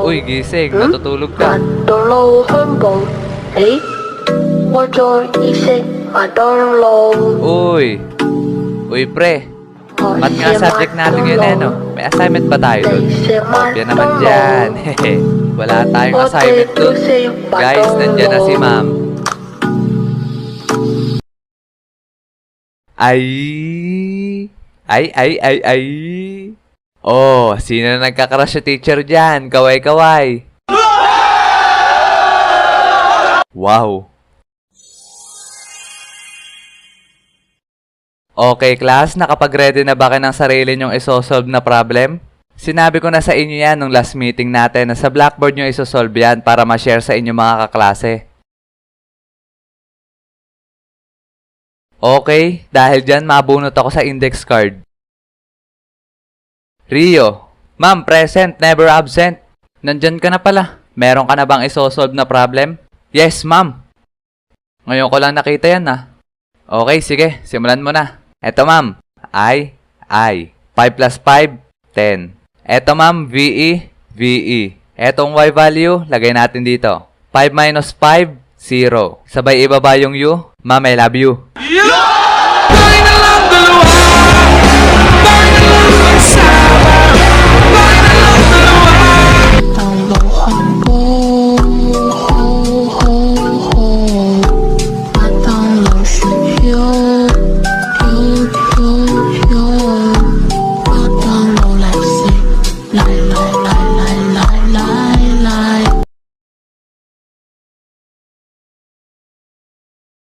Uy, gising. Natutulog ka. 到老香港，誒，我在意識麥當勞。 Uy. Uy, pre. Mat nga subject natin yun eh, no? May assignment ba tayo dun? Kopya naman dyan. Hehe. Wala tayong assignment dun. Guys, nandyan na si ma'am. Ay. Ay. Oh, sino na nagkakrush sa teacher dyan? Kaway. Wow. Okay, class, nakapag-ready na ba kayo ng sarili nyong isosolve na problem? Sinabi ko na sa inyo yan nung last meeting natin na sa Blackboard nyo isosolve yan para ma-share sa inyo mga kaklase. Okay, dahil dyan mabunot ako sa index card. Rio, ma'am, present, never absent. Nandyan ka na pala. Meron ka na bang isosolve na problem? Yes, ma'am. Ngayon ko lang nakita yan ah. Okay, sige, simulan mo na. Eto ma'am, I. 5 plus 5, 10. Eto ma'am, VE. Etong Y value, lagay natin dito. 5 minus 5, 0. Sabay ibaba yung U. Ma'am, I love you.